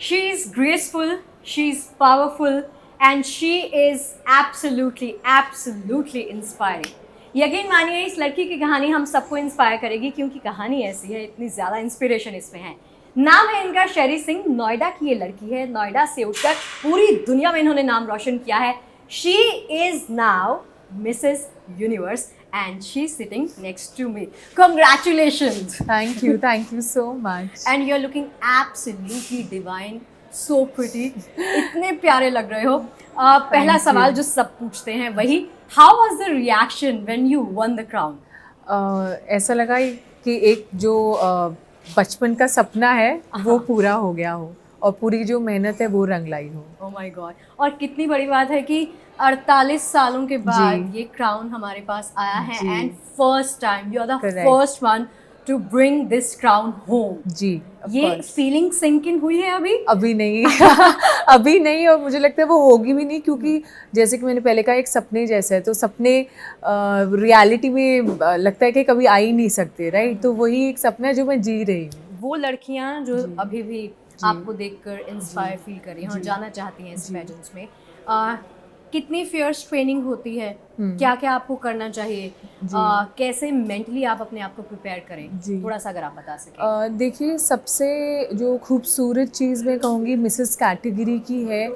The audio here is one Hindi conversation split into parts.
She is graceful, she is powerful, and she is absolutely inspiring. यकीन मानिए इस लड़की की कहानी हम सबको इंस्पायर करेगी क्योंकि कहानी ऐसी है, इतनी ज़्यादा इंस्पिरेशन इसमें है। नाम है इनका शेरी सिंह, नोएडा की ये लड़की है। नोएडा से उठकर पूरी दुनिया में इन्होंने नाम रोशन किया है। She is now Mrs universe and she's sitting next to me. Congratulations! Thank you so much. And you're looking absolutely divine, so pretty. इतने प्यारे लग रहे हो। पहला सवाल जो सब पूछते हैं वही, how was the reaction when you won the crown? ऐसा लगा कि एक जो बचपन का सपना है वो पूरा हो गया हो और पूरी जो मेहनत है वो रंग लाई हो। Oh my God! और कितनी बड़ी बात है कि 48 सालों के बाद ये क्राउन हमारे पास आया है and first time you are the first one to bring this crown home. जी, ये फीलिंग सिंक इन हुई है अभी नहीं अभी नहीं, और मुझे लगता है वो होगी भी नहीं, क्योंकि जैसे कि मैंने पहले कहा एक सपने जैसा है, तो सपने रियलिटी में लगता है कि कभी आ ही नहीं सकते, राइट? तो वही एक सपना है जो मैं जी रही हूँ। वो लड़कियाँ जो अभी भी आपको देखकर इंस्पायर फील कर रही हैं और जाना चाहती हैं इस पेजेंट्स में, कितनी फियर्स ट्रेनिंग होती है, क्या क्या आपको करना चाहिए, कैसे मेंटली आप अपने आप को प्रिपेयर करें, थोड़ा सा अगर आप बता सकें। देखिए, सबसे जो खूबसूरत चीज़ मैं कहूँगी मिसेस कैटेगरी की है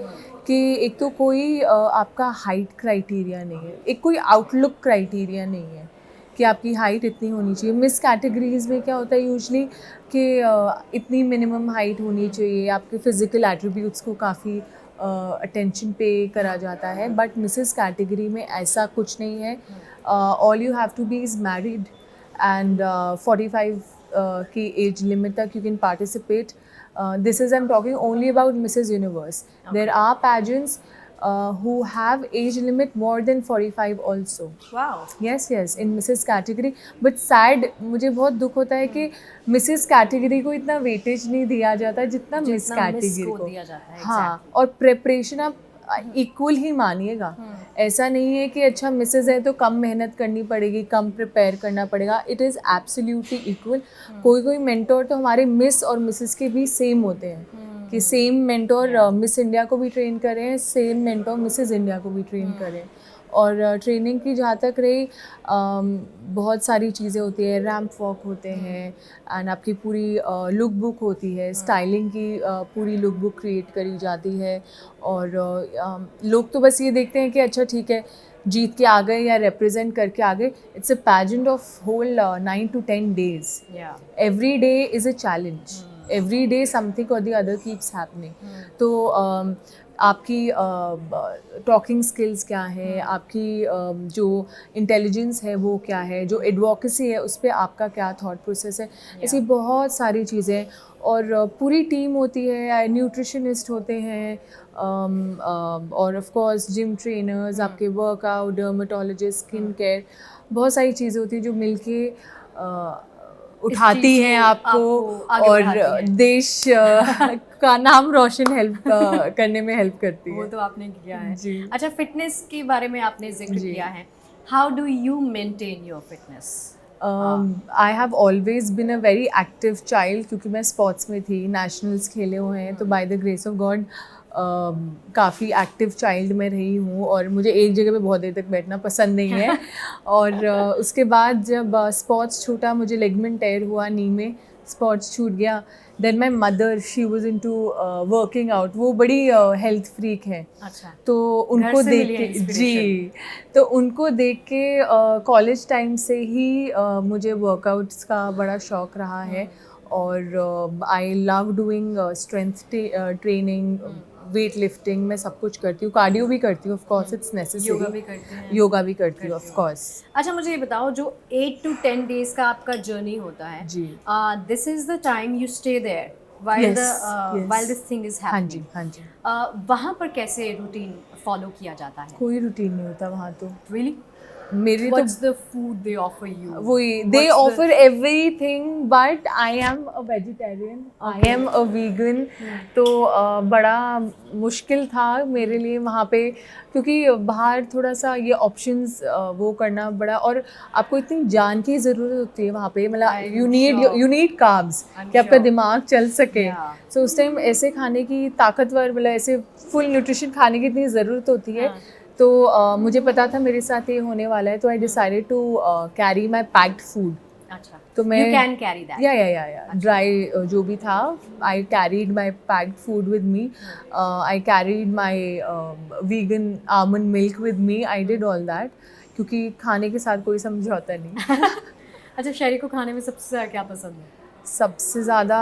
कि एक तो कोई आपका हाइट क्राइटेरिया नहीं है, एक कोई आउटलुक क्राइटेरिया नहीं है कि आपकी हाइट इतनी होनी चाहिए। मिस कैटेगरीज़ में क्या होता है यूजली कि इतनी मिनिमम हाइट होनी चाहिए, आपके फिज़िकल एट्रीब्यूट्स को काफ़ी अटेंशन पे करा जाता है, बट मिसेस कैटेगरी में ऐसा कुछ नहीं है। All you have to be is married and 45 की एज लिमिट तक you can participate. This is I am talking only about Mrs Universe. There are pageants who have age limit more than 45 also. Wow. Yes, in Mrs. category. But sad, मुझे बहुत दुख होता है कि Mrs. category को इतना वेटेज नहीं दिया जाता जितना मिस कैटेगरी को दिया जाता है। हाँ, और प्रिपरेशन आप इक्वल ही मानिएगा। ऐसा नहीं है कि अच्छा मिसेज है तो कम मेहनत करनी पड़ेगी, कम प्रिपेयर करना पड़ेगा। It is absolutely equal. कोई मेंटोर तो हमारे मिस और मिसेस के भी सेम होते हैं कि सेम मेंटोर मिस इंडिया को भी ट्रेन करें, सेम मेंटोर मिसेस इंडिया को भी ट्रेन करें। और ट्रेनिंग की जहाँ तक रही, बहुत सारी चीज़ें होती है, रैम्प वॉक होते हैं एंड आपकी पूरी लुक बुक होती है, स्टाइलिंग की पूरी लुक बुक क्रिएट करी जाती है। और लोग तो बस ये देखते हैं कि अच्छा ठीक है जीत के आ गए या रिप्रेजेंट करके आ गए। It's a pageant of whole 9 to 10 days. Every day is a challenge, every day something or the other keeps happening. तो आपकी टॉकिंग स्किल्स क्या है, आपकी जो इंटेलिजेंस है वो क्या है, जो एडवोकेसी है उस पर आपका क्या थॉट प्रोसेस है, ऐसी बहुत सारी चीज़ें। और पूरी टीम होती है, न्यूट्रिशनिस्ट होते हैं, और ऑफ कोर्स जिम ट्रेनर्स, आपके वर्कआउट, डर्मेटोलॉजिस्ट, स्किन केयर, बहुत सारी चीज़ें होती हैं जो मिलके उठाती हैं आपको और देश का नाम रोशन हेल्प करने में हेल्प करती है। वो तो आपने किया है जी। अच्छा, फिटनेस के बारे में आपने जिक्र किया है, how do you maintain your fitness? I have always been a very active child, क्योंकि मैं स्पोर्ट्स में थी, नेशनल्स खेले हुए हैं, तो by the grace of God काफ़ी एक्टिव चाइल्ड में रही हूँ और मुझे एक जगह पे बहुत देर तक बैठना पसंद नहीं है। और उसके बाद जब स्पोर्ट्स छूटा, मुझे लेगमेंट टेयर हुआ नी में, स्पोर्ट्स छूट गया। Then my mother, she was into working out, वो बड़ी हेल्थ फ्रीक है। अच्छा। तो उनको देख के जी, तो उनको देख के कॉलेज टाइम से ही मुझे वर्कआउट्स का बड़ा शौक रहा है। और I love doing strength training, weight lifting, मैं सब कुछ करती हूँ, कार्डियो भी करती हूँ, of course it's necessary, yoga भी करती हूँ ऑफ कोर्स। अच्छा, मुझे ये बताओ, जो 8 to 10 days का आपका जर्नी होता है जी, this is the time you stay there while this thing is happening. हाँ जी। वहाँ पर कैसे रूटीन फॉलो किया जाता है? कोई रूटीन नहीं होता वहाँ तो। Really? मेरी तो What's the food they offer you? वही दे What's the- offer everything but I am a vegetarian, I am a vegan. तो बड़ा मुश्किल था मेरे लिए वहाँ पे, क्योंकि बाहर थोड़ा सा ये ऑप्शंस वो करना बड़ा, और आपको इतनी जान की ज़रूरत होती है वहाँ पे, मतलब I'm sure. You need carbs I'm कि आपका sure. दिमाग चल सके। Yeah. सो उस टाइम ऐसे खाने की ताकतवर, मतलब ऐसे फुल न्यूट्रिशन खाने की इतनी ज़रूरत होती है। हाँ. तो मुझे पता था मेरे साथ ये होने वाला है, तो I decided to carry my packed food. अच्छा, तो मैं you can carry that. या ड्राई जो भी था, I carried my packed food with me, I carried my vegan almond milk with me, I did all that, क्योंकि खाने के साथ कोई समझौता नहीं। अच्छा, शहरी को खाने में सबसे ज़्यादा क्या पसंद है? सबसे ज़्यादा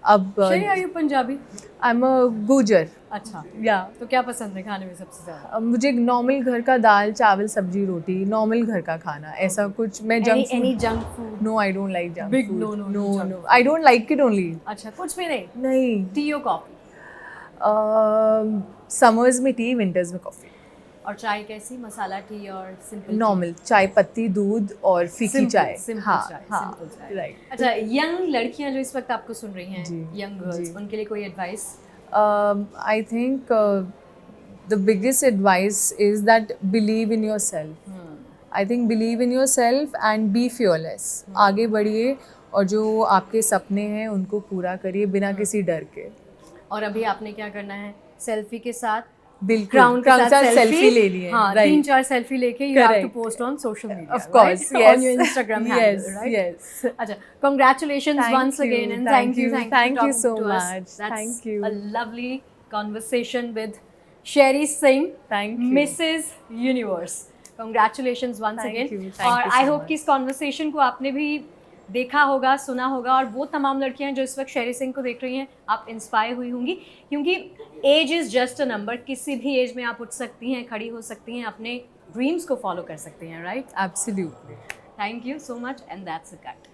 अब शहरी are you Punjabi? I am a गुजर। अच्छा, या तो क्या पसंद है खाने में सबसे ज़्यादा? मुझे नॉर्मल घर का दाल चावल सब्जी रोटी, नॉर्मल घर का खाना, ऐसा कुछ मैं junk Any junk food? No I don't like junk Big food, no, no, no junk no I don't like it only. अच्छा, कुछ भी नहीं? नहीं, टी और कॉफी? समर्स में टी, विंटर्स में कॉफ़ी। और चाय कैसी, मसाला टी और सिंपल? नॉर्मल चाय पत्ती, दूध और फीकी चाय। सिंपल हाँ चाय, हाँ सिंपल चाय। राइट। अच्छा, यंग लड़कियां जो इस वक्त आपको सुन रही हैं, जी, यंग गर्ल्स, जी। उनके लिए कोई advice? I think the biggest advice is that believe in your self. I think believe in your self and be fearless. आगे बढ़िए और जो आपके सपने हैं उनको पूरा करिए बिना किसी डर के। और अभी आपने क्या करना है, सेल्फी के साथ, बिल्कुल क्राउन के साथ सेल्फी लेनी है। हाँ, right. 3-4 सेल्फी लेके you have to Correct. post on social media, Of course, right? yes. On your Instagram Yes, handle, right? yes. अच्छा, congratulations Thank once you, again and thank thank you you, for thank you talking so to us. much. That's Thank you. a lovely conversation with Sherry Singh, Thank you. Mrs. Universe. Congratulations once Thank again. you, thank और you so I hope much. कि इस conversation को आपने भी देखा होगा, सुना होगा, और वो तमाम लड़कियां जो इस वक्त शेरी सिंह को देख रही हैं, आप इंस्पायर हुई होंगी, क्योंकि age is just a number. किसी भी एज में आप उठ सकती हैं, खड़ी हो सकती हैं, अपने ड्रीम्स को फॉलो कर सकती हैं, right? Absolutely. Thank you so much and that's a cut.